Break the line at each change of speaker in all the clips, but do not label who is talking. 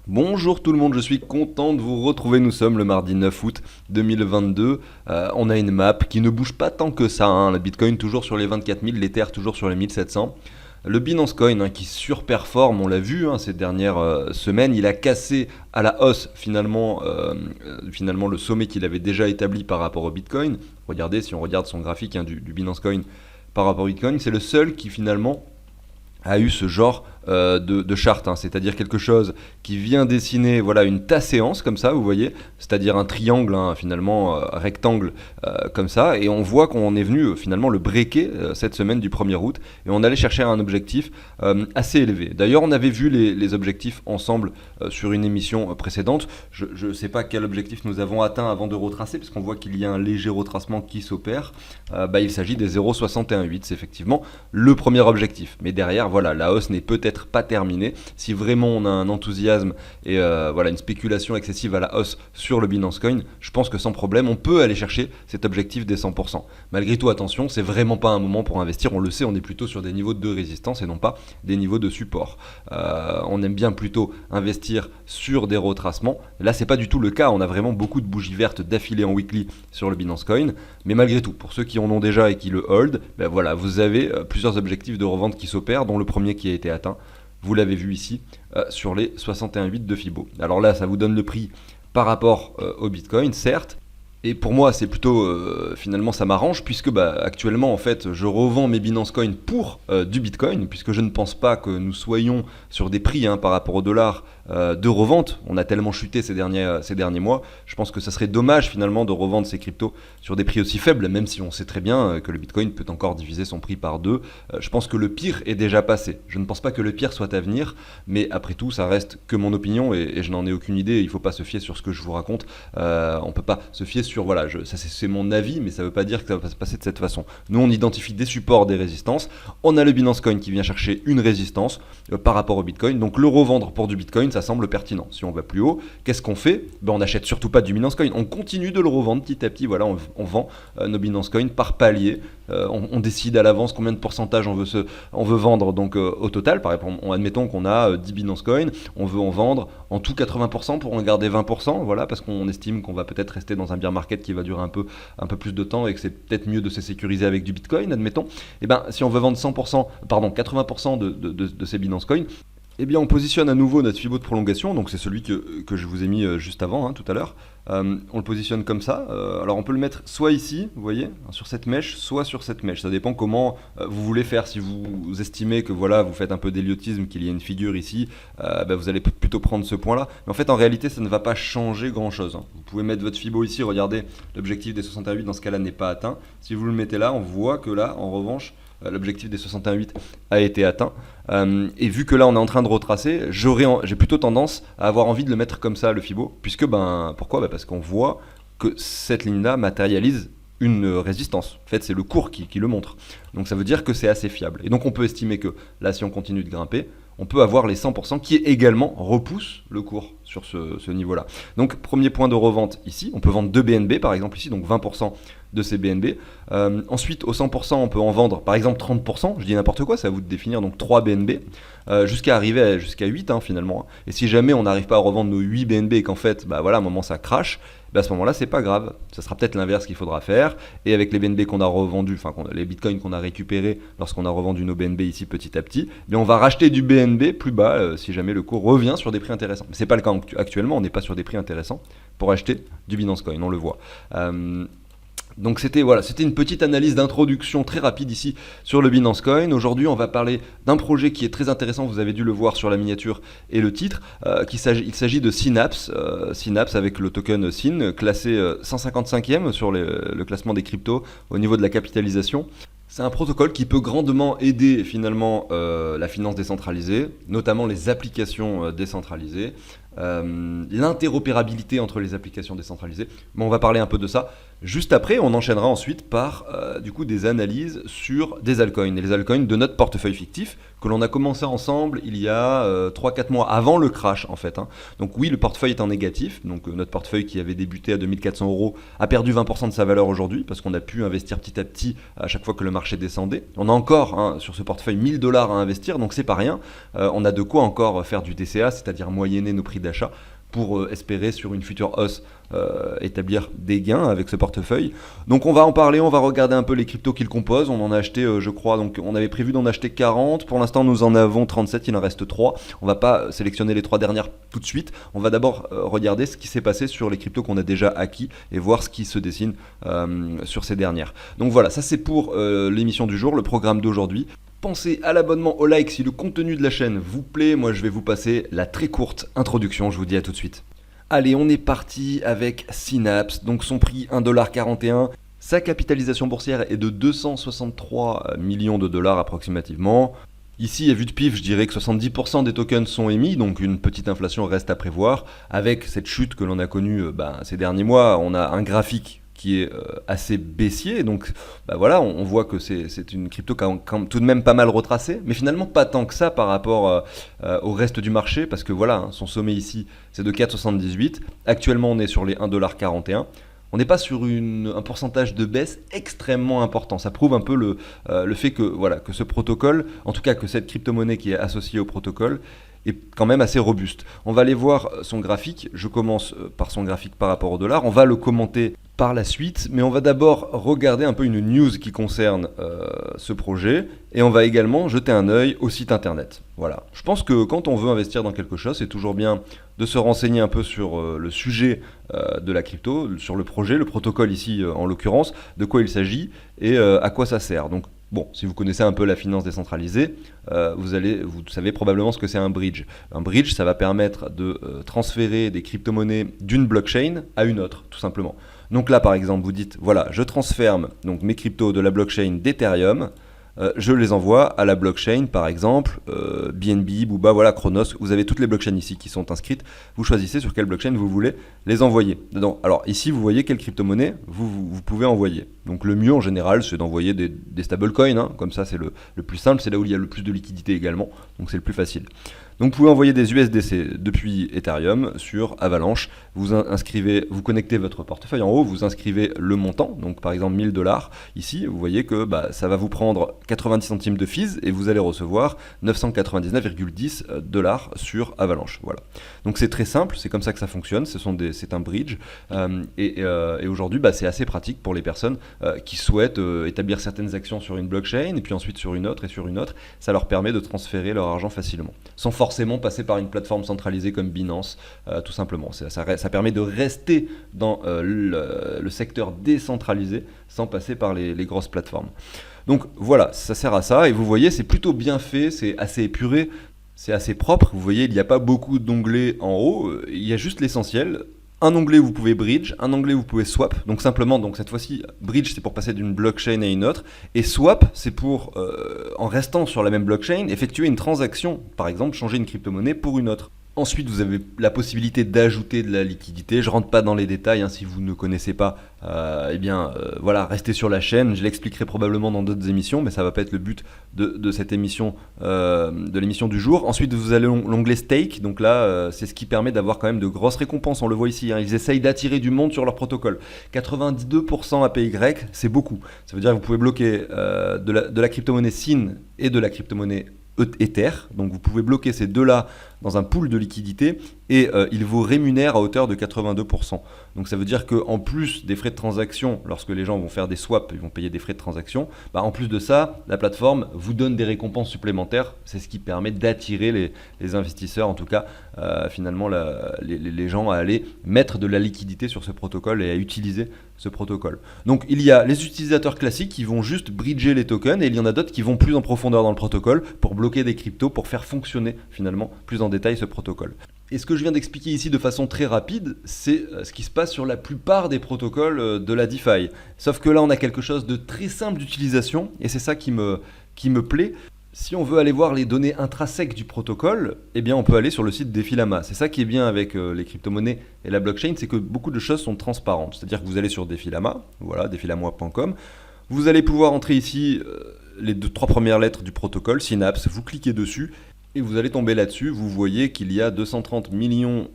Bonjour tout le monde, je suis content de vous retrouver. Nous sommes le mardi 9 août 2022. On a une map qui ne bouge pas tant que ça, hein. Le Bitcoin toujours sur les 24 000, l'Ether toujours sur les 1700. Le Binance Coin, hein, qui surperforme, on l'a vu, hein, ces dernières semaines, il a cassé à la hausse finalement le sommet qu'il avait déjà établi par rapport au Bitcoin. Regardez, si on regarde son graphique, hein, du Binance Coin par rapport au Bitcoin, c'est le seul qui finalement a eu ce genre de charte, hein, c'est-à-dire quelque chose qui vient dessiner, voilà, une tasséance comme ça, vous voyez, c'est-à-dire un triangle, hein, finalement rectangle comme ça, et on voit qu'on est venu finalement le breaker cette semaine du 1er août, et on allait chercher un objectif assez élevé. D'ailleurs, on avait vu les objectifs ensemble sur une émission précédente. Je ne sais pas quel objectif nous avons atteint avant de retracer, parce qu'on voit qu'il y a un léger retracement qui s'opère. Il s'agit des 0,618, c'est effectivement le premier objectif. Mais derrière, voilà, la hausse n'est peut-être pas terminée. Si vraiment on a un enthousiasme et voilà, une spéculation excessive à la hausse sur le Binance Coin, je pense que sans problème, on peut aller chercher cet objectif des 100%. Malgré tout, attention, c'est vraiment pas un moment pour investir. On le sait, on est plutôt sur des niveaux de résistance et non pas des niveaux de support. On aime bien plutôt investir sur des retracements. Là, c'est pas du tout le cas. On a vraiment beaucoup de bougies vertes d'affilée en weekly sur le Binance Coin. Mais malgré tout, pour ceux qui en ont déjà et qui le hold, voilà, vous avez plusieurs objectifs de revente qui s'opèrent, dont le premier qui a été atteint. Vous l'avez vu ici sur les 61,8 de Fibo. Alors là, ça vous donne le prix par rapport au Bitcoin, certes. Et pour moi, c'est plutôt, finalement, ça m'arrange, puisque actuellement, en fait, je revends mes Binance Coin pour du Bitcoin, puisque je ne pense pas que nous soyons sur des prix, hein, par rapport au dollar de revente. On a tellement chuté ces derniers mois. Je pense que ça serait dommage, finalement, de revendre ces cryptos sur des prix aussi faibles, même si on sait très bien que le Bitcoin peut encore diviser son prix par deux. Je pense que le pire est déjà passé. Je ne pense pas que le pire soit à venir, mais après tout, ça reste que mon opinion, et je n'en ai aucune idée. Il ne faut pas se fier sur ce que je vous raconte. On ne peut pas se fier sur, voilà, ça c'est mon avis, mais ça ne veut pas dire que ça va se passer de cette façon. Nous, on identifie des supports, des résistances. On a le Binance Coin qui vient chercher une résistance par rapport au Bitcoin. Donc le revendre pour du Bitcoin, ça semble pertinent. Si on va plus haut, qu'est-ce qu'on fait? On n'achète surtout pas du Binance Coin. On continue de le revendre petit à petit. Voilà, on vend nos Binance Coin par palier. On décide à l'avance combien de pourcentage on veut vendre. Donc au total, par exemple, admettons qu'on a 10 Binance Coin, on veut en vendre en tout 80% pour en garder 20%. Voilà, parce qu'on estime qu'on va peut-être rester dans un bear market qui va durer un peu plus de temps et que c'est peut-être mieux de se sécuriser avec du Bitcoin, admettons. Et si on veut vendre 80% de ces Binance Coin, eh bien, on positionne à nouveau notre Fibo de prolongation, donc c'est celui que je vous ai mis juste avant, hein, tout à l'heure. On le positionne comme ça. Alors, on peut le mettre soit ici, vous voyez, sur cette mèche, soit sur cette mèche. Ça dépend comment vous voulez faire. Si vous estimez que voilà, vous faites un peu d'héliotisme, qu'il y a une figure ici, vous allez plutôt prendre ce point-là. Mais en fait, en réalité, ça ne va pas changer grand-chose, hein. Vous pouvez mettre votre Fibo ici. Regardez, l'objectif des 68 dans ce cas-là n'est pas atteint. Si vous le mettez là, on voit que là, en revanche, l'objectif des 61,8 a été atteint. Et vu que là on est en train de retracer, j'ai plutôt tendance à avoir envie de le mettre comme ça, le Fibo, puisque pourquoi? Parce qu'on voit que cette ligne-là matérialise une résistance. En fait, c'est le cours qui le montre. Donc ça veut dire que c'est assez fiable. Et donc on peut estimer que là, si on continue de grimper, on peut avoir les 100% qui également repoussent le cours sur ce niveau-là. Donc premier point de revente ici, on peut vendre 2 BNB par exemple ici, donc 20% de ces BNB. Ensuite, au 100%, on peut en vendre par exemple 30%, je dis n'importe quoi, c'est à vous de définir, donc 3 BNB, jusqu'à arriver jusqu'à 8, hein, finalement. Et si jamais on n'arrive pas à revendre nos 8 BNB et qu'en fait, voilà, à un moment ça crache, à ce moment-là, c'est pas grave. Ça sera peut-être l'inverse qu'il faudra faire. Et avec les BNB qu'on a revendus, les bitcoins qu'on a récupérés lorsqu'on a revendu nos BNB ici petit à petit, on va racheter du BNB plus bas si jamais le cours revient sur des prix intéressants. Mais c'est pas le cas actuellement, on n'est pas sur des prix intéressants pour acheter du Binance Coin, on le voit. Donc c'était une petite analyse d'introduction très rapide ici sur le Binance Coin. Aujourd'hui, on va parler d'un projet qui est très intéressant, vous avez dû le voir sur la miniature et le titre. Il s'agit de Synapse, Synapse avec le token SYN, classé 155e sur le classement des cryptos au niveau de la capitalisation. C'est un protocole qui peut grandement aider finalement la finance décentralisée, notamment les applications décentralisées, l'interopérabilité entre les applications décentralisées. Mais on va parler un peu de ça juste après. On enchaînera ensuite par du coup des analyses sur des altcoins, et les altcoins de notre portefeuille fictif que l'on a commencé ensemble il y a 3-4 mois avant le crash en fait, hein. Donc oui, le portefeuille est en négatif, donc notre portefeuille qui avait débuté à 2400 € a perdu 20% de sa valeur aujourd'hui parce qu'on a pu investir petit à petit à chaque fois que le marché descendait. On a encore, hein, sur ce portefeuille 1000 $ à investir, donc c'est pas rien. On a de quoi encore faire du DCA, c'est-à-dire moyenner nos prix d'achat pour espérer sur une future hausse établir des gains avec ce portefeuille. Donc on va en parler, on va regarder un peu les cryptos qu'il compose. On en a acheté, je crois, donc on avait prévu d'en acheter 40. Pour l'instant, nous en avons 37, il en reste 3. On va pas sélectionner les 3 dernières tout de suite. On va d'abord regarder ce qui s'est passé sur les cryptos qu'on a déjà acquis et voir ce qui se dessine sur ces dernières. Donc voilà, ça c'est pour l'émission du jour, le programme d'aujourd'hui. Pensez à l'abonnement, au like si le contenu de la chaîne vous plaît. Moi, je vais vous passer la très courte introduction. Je vous dis à tout de suite. Allez, on est parti avec Synapse. Donc son prix 1,41$. Sa capitalisation boursière est de 263 millions de dollars approximativement. Ici, à vue de pif, je dirais que 70% des tokens sont émis, donc une petite inflation reste à prévoir. Avec cette chute que l'on a connue ces derniers mois, on a un graphique qui est assez baissier, donc voilà, on voit que c'est une crypto qui a tout de même pas mal retracé, mais finalement pas tant que ça par rapport au reste du marché, parce que voilà, son sommet ici c'est de 4,78, actuellement on est sur les 1,41$, on n'est pas sur un pourcentage de baisse extrêmement important. Ça prouve un peu le fait que, voilà, que ce protocole, en tout cas que cette crypto-monnaie qui est associée au protocole, est quand même assez robuste. On va aller voir son graphique. Je commence par son graphique par rapport au dollar. On va le commenter par la suite, mais on va d'abord regarder un peu une news qui concerne ce projet et on va également jeter un œil au site internet. Voilà. Je pense que quand on veut investir dans quelque chose, c'est toujours bien de se renseigner un peu sur le sujet de la crypto, sur le projet, le protocole ici en l'occurrence, de quoi il s'agit et à quoi ça sert. Donc bon, si vous connaissez un peu la finance décentralisée, vous savez probablement ce que c'est un bridge. Un bridge, ça va permettre de transférer des crypto-monnaies d'une blockchain à une autre, tout simplement. Donc là, par exemple, vous dites, voilà, je transfère donc mes cryptos de la blockchain d'Ethereum, je les envoie à la blockchain, par exemple, BNB, Booba, voilà, Chronos. Vous avez toutes les blockchains ici qui sont inscrites. Vous choisissez sur quelle blockchain vous voulez les envoyer dedans. Alors ici, vous voyez quelle crypto-monnaie vous pouvez envoyer. Donc le mieux en général, c'est d'envoyer des stablecoins. Hein. Comme ça, c'est le plus simple. C'est là où il y a le plus de liquidité également. Donc c'est le plus facile. Donc vous pouvez envoyer des USDC depuis Ethereum sur Avalanche. Vous connectez votre portefeuille en haut, vous inscrivez le montant, donc par exemple 1000$. Ici, vous voyez que ça va vous prendre 90 centimes de fees et vous allez recevoir 999,10$ sur Avalanche. Voilà. Donc c'est très simple, c'est comme ça que ça fonctionne. C'est un bridge et aujourd'hui, c'est assez pratique pour les personnes qui souhaitent établir certaines actions sur une blockchain et puis ensuite sur une autre et sur une autre. Ça leur permet de transférer leur argent facilement, sans forcément passer par une plateforme centralisée comme Binance, tout simplement. Ça permet de rester dans le secteur décentralisé sans passer par les grosses plateformes. Donc voilà, ça sert à ça et vous voyez, c'est plutôt bien fait, c'est assez épuré, c'est assez propre. Vous voyez, il n'y a pas beaucoup d'onglets en haut, il y a juste l'essentiel. Un onglet où vous pouvez bridge, un onglet où vous pouvez swap. Donc simplement, cette fois-ci, bridge c'est pour passer d'une blockchain à une autre, et swap c'est pour, en restant sur la même blockchain, effectuer une transaction, par exemple changer une crypto-monnaie pour une autre. Ensuite, vous avez la possibilité d'ajouter de la liquidité. Je rentre pas dans les détails, si vous ne connaissez pas, voilà, restez sur la chaîne. Je l'expliquerai probablement dans d'autres émissions, mais ça va pas être le but de cette émission, de l'émission du jour. Ensuite, vous avez l'onglet stake. Donc là, c'est ce qui permet d'avoir quand même de grosses récompenses. On le voit ici. Ils essayent d'attirer du monde sur leur protocole. 92% APY, c'est beaucoup. Ça veut dire que vous pouvez bloquer de la crypto-monnaie SYN et de la crypto-monnaie Ether, donc vous pouvez bloquer ces deux-là dans un pool de liquidité et il vous rémunère à hauteur de 82%. Donc ça veut dire qu'en plus des frais de transaction, lorsque les gens vont faire des swaps, ils vont payer des frais de transaction, en plus de ça, la plateforme vous donne des récompenses supplémentaires. C'est ce qui permet d'attirer les investisseurs, en tout cas finalement les gens à aller mettre de la liquidité sur ce protocole et à utiliser ce protocole. Donc il y a les utilisateurs classiques qui vont juste bridger les tokens et il y en a d'autres qui vont plus en profondeur dans le protocole pour bloquer des cryptos, pour faire fonctionner finalement plus en détail ce protocole. Et ce que je viens d'expliquer ici de façon très rapide, c'est ce qui se passe sur la plupart des protocoles de la DeFi. Sauf que là, on a quelque chose de très simple d'utilisation, et c'est ça qui me plaît. Si on veut aller voir les données intrinsèques du protocole, eh bien on peut aller sur le site DefiLlama. C'est ça qui est bien avec les crypto-monnaies et la blockchain, c'est que beaucoup de choses sont transparentes. C'est-à-dire que vous allez sur DefiLlama, voilà, defilama.com, vous allez pouvoir entrer ici les 3 premières lettres du protocole, Synapse, vous cliquez dessus, et vous allez tomber là-dessus, vous voyez qu'il y a 230 millions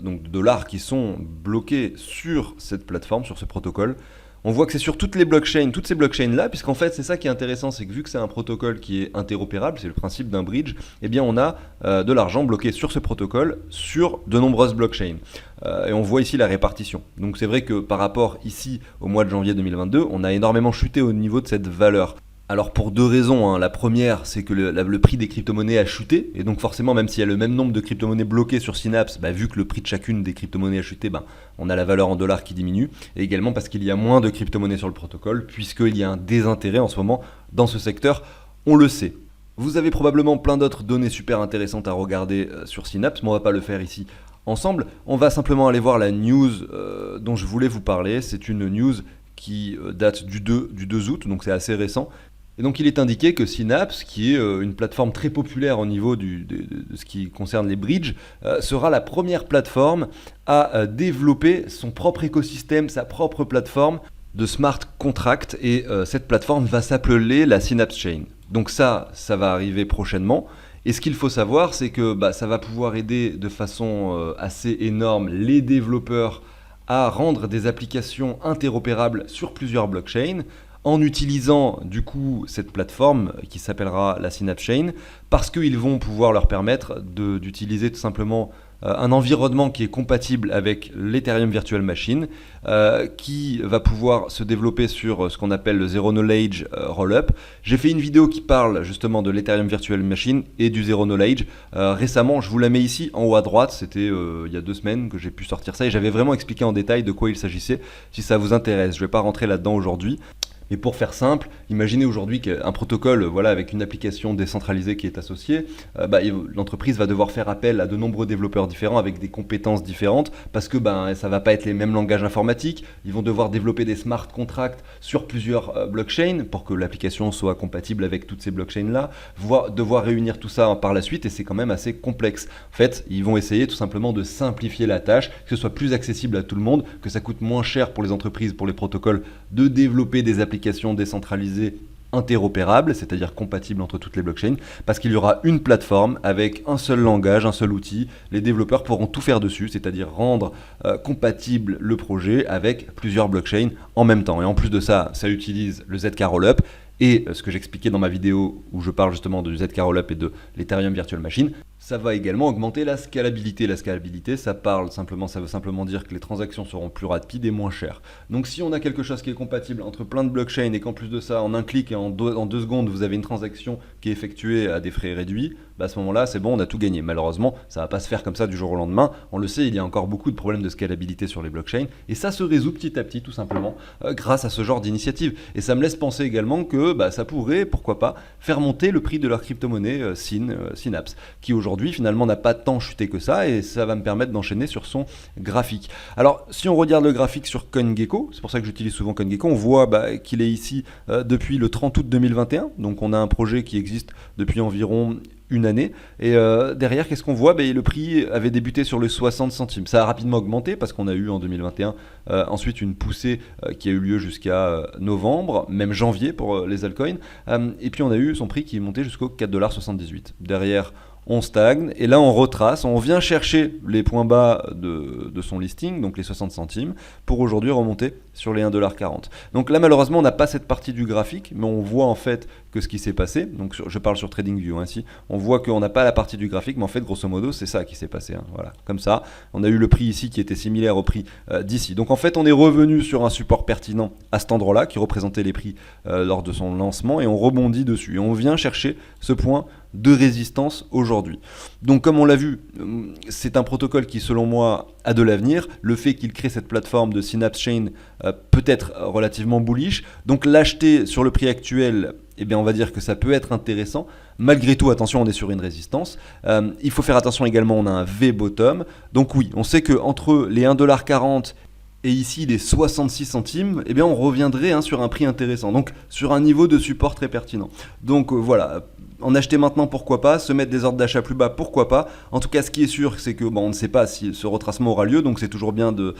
de dollars qui sont bloqués sur cette plateforme, sur ce protocole. On voit que c'est sur toutes les blockchains, toutes ces blockchains-là, puisqu'en fait, c'est ça qui est intéressant, c'est que vu que c'est un protocole qui est interopérable, c'est le principe d'un bridge, eh bien on a de l'argent bloqué sur ce protocole, sur de nombreuses blockchains. Et on voit ici la répartition. Donc c'est vrai que par rapport ici au mois de janvier 2022, on a énormément chuté au niveau de cette valeur. Alors pour deux raisons, hein. La première c'est que le prix des crypto-monnaies a chuté, et donc forcément même s'il y a le même nombre de crypto-monnaies bloquées sur Synapse, vu que le prix de chacune des crypto-monnaies a chuté, on a la valeur en dollars qui diminue, et également parce qu'il y a moins de crypto-monnaies sur le protocole, puisqu'il y a un désintérêt en ce moment dans ce secteur, on le sait. Vous avez probablement plein d'autres données super intéressantes à regarder sur Synapse, mais on va pas le faire ici ensemble. On va simplement aller voir la news dont je voulais vous parler. C'est une news qui date du 2 août, donc c'est assez récent. Et donc il est indiqué que Synapse, qui est une plateforme très populaire au niveau de ce qui concerne les bridges, sera la première plateforme à développer son propre écosystème, sa propre plateforme de smart contract, et cette plateforme va s'appeler la Synapse Chain. Donc ça va arriver prochainement. Et ce qu'il faut savoir, c'est que ça va pouvoir aider de façon assez énorme les développeurs à rendre des applications interopérables sur plusieurs blockchains, en utilisant du coup cette plateforme qui s'appellera la Synapse Chain, parce qu'ils vont pouvoir leur permettre d'utiliser tout simplement un environnement qui est compatible avec l'Ethereum Virtual Machine, qui va pouvoir se développer sur ce qu'on appelle le Zero Knowledge Rollup. J'ai fait une vidéo qui parle justement de l'Ethereum Virtual Machine et du Zero Knowledge récemment, je vous la mets ici en haut à droite, c'était il y a 2 semaines que j'ai pu sortir ça, et j'avais vraiment expliqué en détail de quoi il s'agissait, si ça vous intéresse. Je ne vais pas rentrer là-dedans aujourd'hui. Mais pour faire simple, imaginez aujourd'hui qu'un protocole avec une application décentralisée qui est associée, l'entreprise va devoir faire appel à de nombreux développeurs différents avec des compétences différentes, parce que ça va pas être les mêmes langages informatiques. Ils vont devoir développer des smart contracts sur plusieurs blockchains pour que l'application soit compatible avec toutes ces blockchains-là, devoir réunir tout ça par la suite, et c'est quand même assez complexe. En fait, ils vont essayer tout simplement de simplifier la tâche, que ce soit plus accessible à tout le monde, que ça coûte moins cher pour les entreprises, pour les protocoles, de développer des applications décentralisées interopérables, c'est-à-dire compatibles entre toutes les blockchains, parce qu'il y aura une plateforme avec un seul langage, un seul outil. Les développeurs pourront tout faire dessus, c'est-à-dire rendre compatible le projet avec plusieurs blockchains en même temps. Et en plus de ça, ça utilise le ZK Rollup, et ce que j'expliquais dans ma vidéo où je parle justement de ZK Rollup et de l'Ethereum Virtual Machine, ça va également augmenter la scalabilité. La scalabilité, ça veut simplement dire que les transactions seront plus rapides et moins chères. Donc si on a quelque chose qui est compatible entre plein de blockchains, et qu'en plus de ça, en un clic et en 2 secondes, vous avez une transaction qui est effectuée à des frais réduits, à ce moment-là, c'est bon, on a tout gagné. Malheureusement, ça va pas se faire comme ça du jour au lendemain. On le sait, il y a encore beaucoup de problèmes de scalabilité sur les blockchains, et ça se résout petit à petit, tout simplement, grâce à ce genre d'initiative. Et ça me laisse penser également que ça pourrait, pourquoi pas, faire monter le prix de leur crypto-monnaie Synapse, qui aujourd'hui finalement n'a pas tant chuté que ça, et ça va me permettre d'enchaîner sur son graphique. Alors si on regarde le graphique sur CoinGecko, c'est pour ça que j'utilise souvent CoinGecko, on voit qu'il est ici depuis le 30 août 2021, donc on a un projet qui existe depuis environ une année, et derrière qu'est-ce qu'on voit? Le prix avait débuté sur les 60 centimes, ça a rapidement augmenté parce qu'on a eu en 2021 ensuite une poussée qui a eu lieu jusqu'à novembre, même janvier pour les altcoins, et puis on a eu son prix qui est monté jusqu'au 4,78$. Derrière on stagne, et là on retrace, on vient chercher les points bas de son listing, donc les 60 centimes, pour aujourd'hui remonter sur les 1,40$. Donc là malheureusement on n'a pas cette partie du graphique, mais on voit en fait que ce qui s'est passé, donc je parle sur TradingView ainsi, on voit qu'on n'a pas la partie du graphique, mais en fait grosso modo c'est ça qui s'est passé, voilà, comme ça, on a eu le prix ici qui était similaire au prix d'ici. Donc en fait on est revenu sur un support pertinent à cet endroit-là, qui représentait les prix lors de son lancement, et on rebondit dessus, et on vient chercher ce point de résistance aujourd'hui. Donc comme on l'a vu, c'est un protocole qui selon moi a de l'avenir. Le fait qu'il crée cette plateforme de Synapse Chain peut être relativement bullish, donc l'acheter sur le prix actuel, on va dire que ça peut être intéressant. Malgré tout, attention, on est sur une résistance. Il faut faire attention également, on a un V-bottom. Donc oui, on sait qu'entre les 1,40$ et ici les 66 centimes, on reviendrait sur un prix intéressant, donc sur un niveau de support très pertinent. Donc voilà,
En acheter maintenant, pourquoi pas. Se mettre des ordres d'achat plus bas, pourquoi pas. En tout cas, ce qui est sûr, c'est que on ne sait pas si ce retracement aura lieu, donc c'est toujours bien de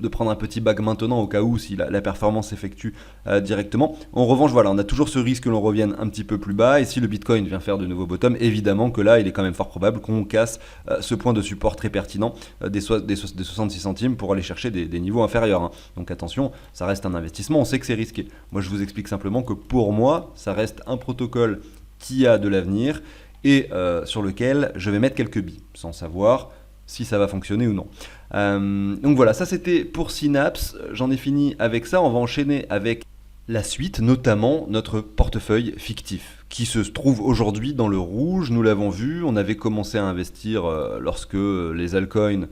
prendre un petit bag maintenant au cas où si la performance s'effectue directement. En revanche, voilà, on a toujours ce risque que l'on revienne un petit peu plus bas, et si le Bitcoin vient faire de nouveaux bottoms, évidemment que là, il est quand même fort probable qu'on casse ce point de support très pertinent des 66 centimes pour aller chercher des niveaux inférieurs, hein. Donc attention, ça reste un investissement, on sait que c'est risqué. Moi, je vous explique simplement que pour moi, ça reste un protocole qui a de l'avenir et sur lequel je vais mettre quelques billes, sans savoir si ça va fonctionner ou non. Donc voilà, ça c'était pour Synapse. J'en ai fini avec ça. On va enchaîner avec la suite, notamment notre portefeuille fictif, qui se trouve aujourd'hui dans le rouge. Nous l'avons vu, on avait commencé à investir lorsque les altcoins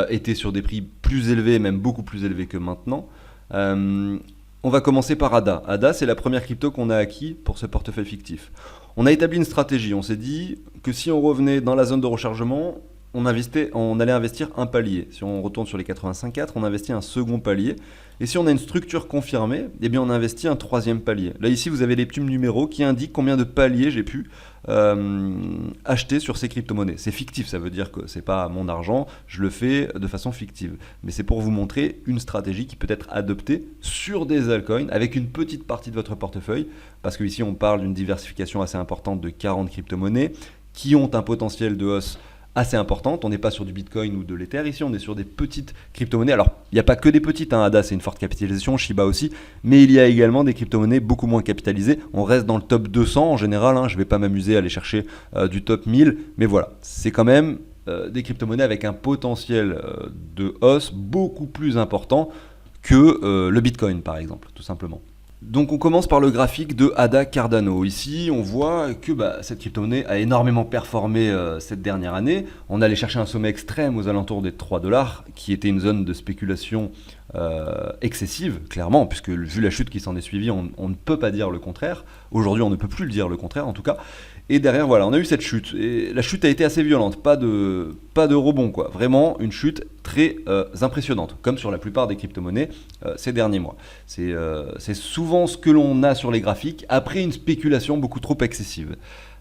étaient sur des prix plus élevés, même beaucoup plus élevés que maintenant. On va commencer par ADA. ADA, c'est la première crypto qu'on a acquis pour ce portefeuille fictif. On a établi une stratégie. On s'est dit que si on revenait dans la zone de rechargement, on allait investir un palier. Si on retourne sur les 85,4, on investit un second palier. Et si on a une structure confirmée, eh bien on investit un troisième palier. Là, ici, vous avez les petits numéros qui indiquent combien de paliers j'ai pu acheter sur ces crypto-monnaies. C'est fictif, ça veut dire que c'est pas mon argent, je le fais de façon fictive. Mais c'est pour vous montrer une stratégie qui peut être adoptée sur des altcoins avec une petite partie de votre portefeuille, parce qu'ici on parle d'une diversification assez importante de 40 crypto-monnaies qui ont un potentiel de hausse assez importante. On n'est pas sur du Bitcoin ou de l'Ether ici, on est sur des petites crypto-monnaies. Alors, il n'y a pas que des petites, hein. ADA c'est une forte capitalisation, Shiba aussi, mais il y a également des crypto-monnaies beaucoup moins capitalisées. On reste dans le top 200 en général, hein. Je ne vais pas m'amuser à aller chercher du top 1000, mais voilà, c'est quand même des crypto-monnaies avec un potentiel de hausse beaucoup plus important que le Bitcoin par exemple, tout simplement. Donc on commence par le graphique de ADA Cardano. Ici on voit que cette crypto-monnaie a énormément performé cette dernière année. On allait chercher un sommet extrême aux alentours des 3 $, qui était une zone de spéculation excessive, clairement, puisque vu la chute qui s'en est suivie, on ne peut pas dire le contraire. Aujourd'hui on ne peut plus le dire le contraire en tout cas. Et derrière, voilà, on a eu cette chute. Et la chute a été assez violente, pas de rebond, quoi. Vraiment une chute très impressionnante, comme sur la plupart des crypto-monnaies ces derniers mois. C'est souvent ce que l'on a sur les graphiques, après une spéculation beaucoup trop excessive.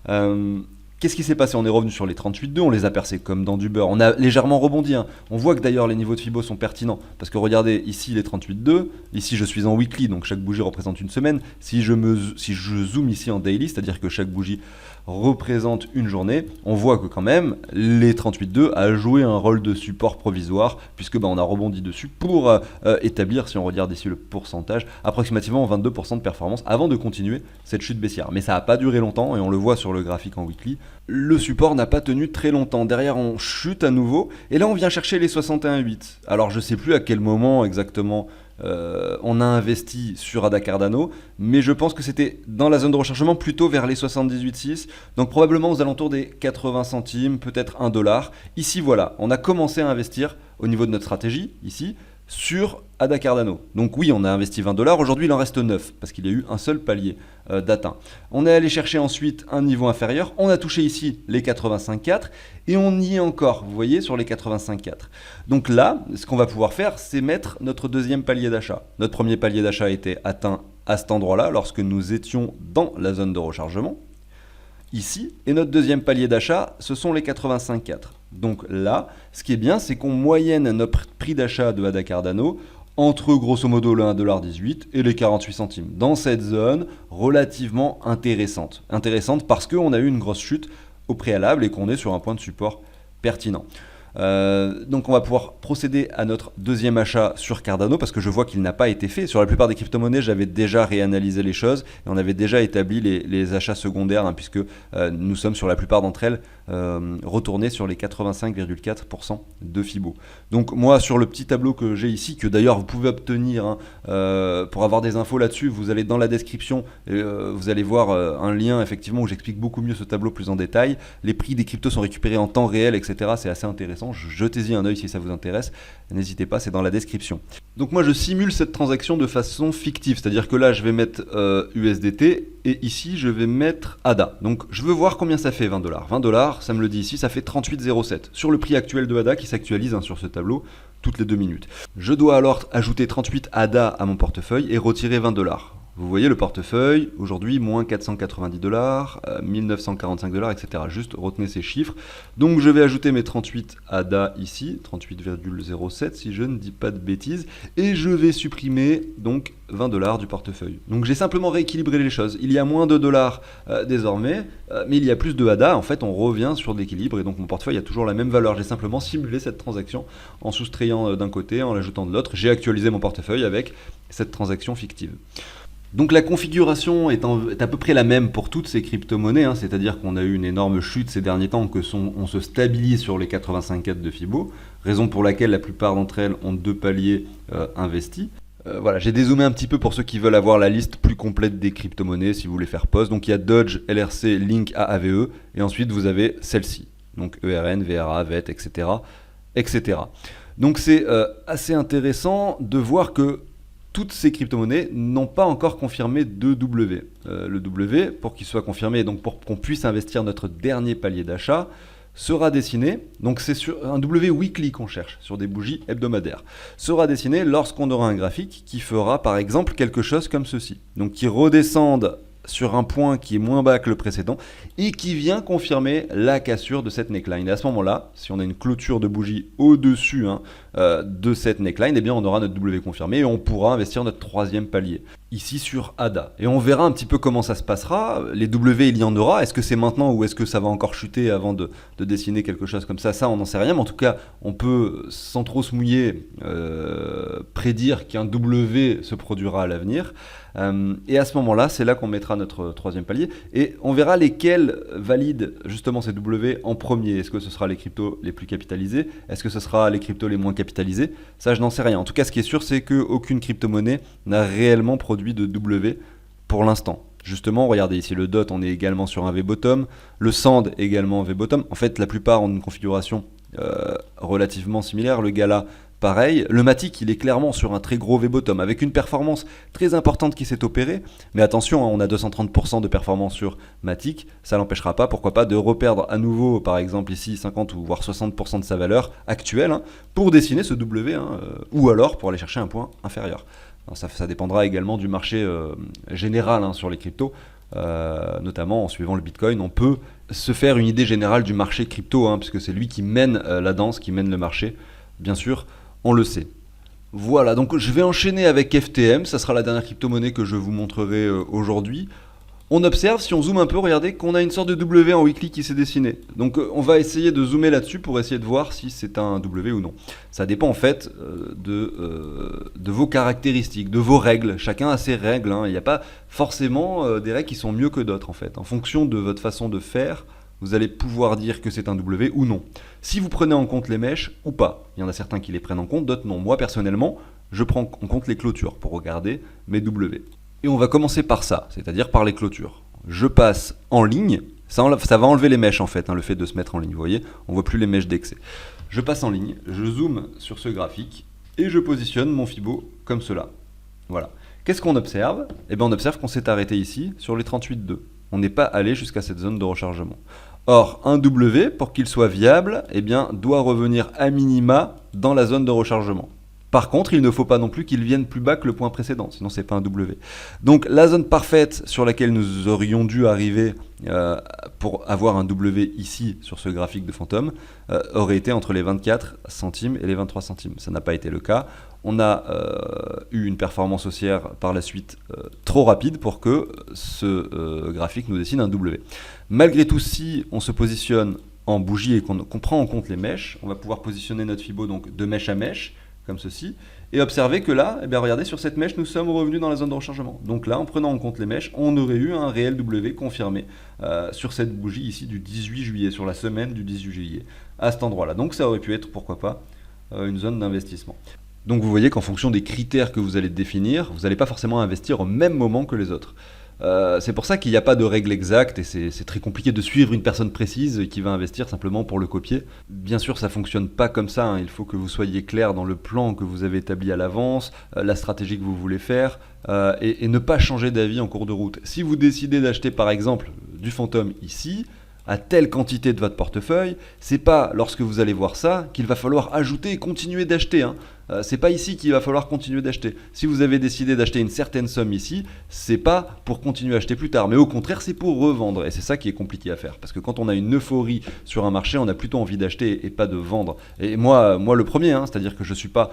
Qu'est-ce qui s'est passé? On est revenu sur les 38,2, on les a percés comme dans du beurre. On a légèrement rebondi, hein. On voit que d'ailleurs les niveaux de Fibo sont pertinents. Parce que regardez, ici les 38,2, ici je suis en weekly, donc chaque bougie représente une semaine. Si je zoome ici en daily, c'est-à-dire que chaque bougie représente une journée, on voit que quand même les 38,2 a joué un rôle de support provisoire, puisque on a rebondi dessus pour établir, si on regarde ici le pourcentage, approximativement 22% de performance avant de continuer cette chute baissière. Mais ça n'a pas duré longtemps et on le voit sur le graphique en weekly. Le support n'a pas tenu très longtemps. Derrière, on chute à nouveau. Et là, on vient chercher les 61,8. Alors, je ne sais plus à quel moment exactement on a investi sur ADA Cardano, mais je pense que c'était dans la zone de rechargement plutôt vers les 78,6. Donc, probablement aux alentours des 80 centimes, peut-être 1 $. Ici, voilà, on a commencé à investir au niveau de notre stratégie, ici, sur ADA Cardano. Donc oui, on a investi 20 $, aujourd'hui il en reste 9, parce qu'il y a eu un seul palier d'atteint. On est allé chercher ensuite un niveau inférieur, on a touché ici les 85,4, et on y est encore, vous voyez, sur les 85,4. Donc là, ce qu'on va pouvoir faire, c'est mettre notre deuxième palier d'achat. Notre premier palier d'achat a été atteint à cet endroit-là, lorsque nous étions dans la zone de rechargement, ici, et notre deuxième palier d'achat, ce sont les 85,4. Donc là, ce qui est bien, c'est qu'on moyenne notre prix d'achat de ADA Cardano entre grosso modo le 1,18 $ et les 48 centimes. Dans cette zone relativement intéressante. Intéressante parce qu'on a eu une grosse chute au préalable et qu'on est sur un point de support pertinent. Donc on va pouvoir procéder à notre deuxième achat sur Cardano parce que je vois qu'il n'a pas été fait. Sur la plupart des crypto-monnaies, j'avais déjà réanalysé les choses et on avait déjà établi les achats secondaires, hein, puisque nous sommes sur la plupart d'entre elles retournés sur les 85,4% de Fibo. Donc moi sur le petit tableau que j'ai ici, que d'ailleurs vous pouvez obtenir, hein, pour avoir des infos là-dessus, vous allez dans la description et vous allez voir un lien effectivement où j'explique beaucoup mieux ce tableau plus en détail. Les prix des cryptos sont récupérés en temps réel, etc. C'est assez intéressant. Jetez-y un œil si ça vous intéresse, n'hésitez pas, c'est dans la description. Donc moi je simule cette transaction de façon fictive, c'est-à-dire que là je vais mettre USDT et ici je vais mettre ADA. Donc je veux voir combien ça fait 20 $. 20 $, ça me le dit ici, ça fait 38,07 sur le prix actuel de ADA qui s'actualise, hein, sur ce tableau toutes les 2 minutes. Je dois alors ajouter 38 ADA à mon portefeuille et retirer 20 $. Vous voyez le portefeuille, aujourd'hui moins 490 $, 1945 $, etc. Juste retenez ces chiffres. Donc je vais ajouter mes 38 ADA ici, 38,07 si je ne dis pas de bêtises, et je vais supprimer donc 20 $ du portefeuille. Donc j'ai simplement rééquilibré les choses. Il y a moins de dollars désormais, mais il y a plus de ADA. En fait, on revient sur l'équilibre et donc mon portefeuille a toujours la même valeur. J'ai simplement simulé cette transaction en soustrayant d'un côté, en l'ajoutant de l'autre. J'ai actualisé mon portefeuille avec cette transaction fictive. Donc la configuration est à peu près la même pour toutes ces crypto-monnaies, hein, c'est-à-dire qu'on a eu une énorme chute ces derniers temps, on se stabilise sur les 85,4 de Fibo, raison pour laquelle la plupart d'entre elles ont 2 paliers investis. Voilà, j'ai dézoomé un petit peu pour ceux qui veulent avoir la liste plus complète des crypto-monnaies, si vous voulez faire pause. Donc il y a Dodge, LRC, Link, AAVE, et ensuite vous avez celle-ci, donc ERN, VRA, VET, etc. etc. Donc c'est assez intéressant de voir que toutes ces crypto-monnaies n'ont pas encore confirmé de W. Le W, pour qu'il soit confirmé et donc pour qu'on puisse investir notre dernier palier d'achat, sera dessiné, donc c'est sur un W weekly qu'on cherche, sur des bougies hebdomadaires, sera dessiné lorsqu'on aura un graphique qui fera par exemple quelque chose comme ceci. Donc qui redescende sur un point qui est moins bas que le précédent et qui vient confirmer la cassure de cette neckline. Et à ce moment-là, si on a une clôture de bougie au-dessus de cette neckline, eh bien on aura notre W confirmé et on pourra investir notre 3e palier, ici sur ADA. Et on verra un petit peu comment ça se passera. Les W, il y en aura. Est-ce que c'est maintenant ou est-ce que ça va encore chuter avant de dessiner quelque chose comme ça? Ça, on n'en sait rien. Mais en tout cas, on peut, sans trop se mouiller, prédire qu'un W se produira à l'avenir. Et à ce moment-là, c'est là qu'on mettra notre 3e palier. Et on verra lesquels valident justement ces W en premier. Est-ce que ce sera les cryptos les plus capitalisés? Est-ce que ce sera les cryptos les moins capitalisés? Ça, je n'en sais rien. En tout cas, ce qui est sûr, c'est qu'aucune crypto-monnaie n'a réellement produit de W pour l'instant. Justement, regardez ici le DOT, on est également sur un V-bottom. Le SAND également V-bottom. En fait, la plupart ont une configuration relativement similaire. Le Gala, pareil. Le Matic, il est clairement sur un très gros V-bottom avec une performance très importante qui s'est opérée. Mais attention, hein, on a 230% de performance sur Matic. Ça n'empêchera pas, pourquoi pas, de reperdre à nouveau, par exemple ici, 50 ou voire 60% de sa valeur actuelle pour dessiner ce W ou alors pour aller chercher un point inférieur. Alors ça dépendra également du marché général sur les cryptos. Notamment en suivant le Bitcoin, on peut se faire une idée générale du marché crypto, puisque c'est lui qui mène la danse, qui mène le marché. Bien sûr, on le sait. Voilà, donc je vais enchaîner avec FTM, ça sera la dernière crypto-monnaie que je vous montrerai aujourd'hui. On observe, si on zoome un peu, regardez qu'on a une sorte de W en weekly qui s'est dessiné. Donc on va essayer de zoomer là-dessus pour essayer de voir si c'est un W ou non. Ça dépend en fait de vos caractéristiques, de vos règles. Chacun a ses règles, Il n'y a pas forcément des règles qui sont mieux que d'autres en fait. En fonction de votre façon de faire, vous allez pouvoir dire que c'est un W ou non. Si vous prenez en compte les mèches ou pas. Il y en a certains qui les prennent en compte, d'autres non. Moi personnellement, je prends en compte les clôtures pour regarder mes W. Et on va commencer par ça, c'est-à-dire par les clôtures. Je passe en ligne, ça va enlever les mèches en fait, le fait de se mettre en ligne, vous voyez, on ne voit plus les mèches d'excès. Je passe en ligne, je zoome sur ce graphique et je positionne mon Fibo comme cela. Voilà. Qu'est-ce qu'on observe? Eh bien on observe qu'on s'est arrêté ici sur les 38,2. On n'est pas allé jusqu'à cette zone de rechargement. Or, un W, pour qu'il soit viable, eh bien, doit revenir à minima dans la zone de rechargement. Par contre, il ne faut pas non plus qu'il vienne plus bas que le point précédent, sinon c'est pas un W. Donc la zone parfaite sur laquelle nous aurions dû arriver pour avoir un W ici sur ce graphique de fantôme aurait été entre les 24 centimes et les 23 centimes. Ça n'a pas été le cas. On a eu une performance haussière par la suite trop rapide pour que ce graphique nous dessine un W. Malgré tout, si on se positionne en bougie et qu'on prend en compte les mèches, on va pouvoir positionner notre Fibo donc de mèche à mèche, comme ceci, et observez que là, regardez, sur cette mèche, nous sommes revenus dans la zone de rechargement. Donc là, en prenant en compte les mèches, on aurait eu un réel W confirmé sur cette bougie ici du 18 juillet, sur la semaine du 18 juillet, à cet endroit-là. Donc ça aurait pu être, pourquoi pas, une zone d'investissement. Donc vous voyez qu'en fonction des critères que vous allez définir, vous n'allez pas forcément investir au même moment que les autres. C'est pour ça qu'il n'y a pas de règle exacte et c'est très compliqué de suivre une personne précise qui va investir simplement pour le copier. Bien sûr, ça ne fonctionne pas comme ça, il faut que vous soyez clair dans le plan que vous avez établi à l'avance, la stratégie que vous voulez faire et ne pas changer d'avis en cours de route. Si vous décidez d'acheter par exemple du fantôme ici, à telle quantité de votre portefeuille, c'est pas lorsque vous allez voir ça qu'il va falloir ajouter et continuer d'acheter. C'est pas ici qu'il va falloir continuer d'acheter. Si vous avez décidé d'acheter une certaine somme ici, c'est pas pour continuer à acheter plus tard, mais au contraire, c'est pour revendre. Et c'est ça qui est compliqué à faire. Parce que quand on a une euphorie sur un marché, on a plutôt envie d'acheter et pas de vendre. Et moi le premier, c'est-à-dire que je suis pas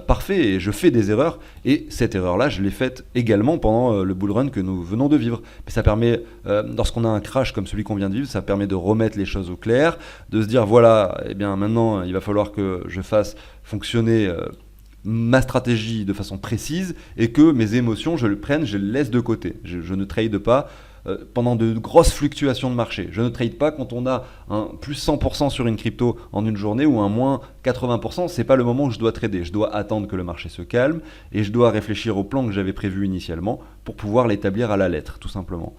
parfait et je fais des erreurs. Et cette erreur-là, je l'ai faite également pendant le bull run que nous venons de vivre. Mais ça permet, lorsqu'on a un crash comme celui qu'on vient de vivre, ça permet de remettre les choses au clair, de se dire voilà, eh bien maintenant, il va falloir que je fasse fonctionner ma stratégie de façon précise et que mes émotions, je les laisse de côté. Je ne trade pas pendant de grosses fluctuations de marché. Je ne trade pas quand on a un plus 100% sur une crypto en une journée ou un moins 80%. C'est pas le moment où je dois trader. Je dois attendre que le marché se calme et je dois réfléchir au plan que j'avais prévu initialement pour pouvoir l'établir à la lettre, tout simplement.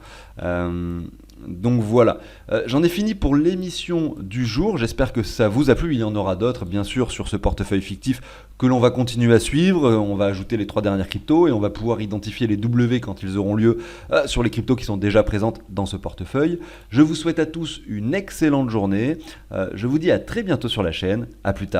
Donc voilà, j'en ai fini pour l'émission du jour, j'espère que ça vous a plu, il y en aura d'autres bien sûr sur ce portefeuille fictif que l'on va continuer à suivre, on va ajouter les 3 dernières cryptos et on va pouvoir identifier les W quand ils auront lieu sur les cryptos qui sont déjà présentes dans ce portefeuille. Je vous souhaite à tous une excellente journée, je vous dis à très bientôt sur la chaîne, à plus tard.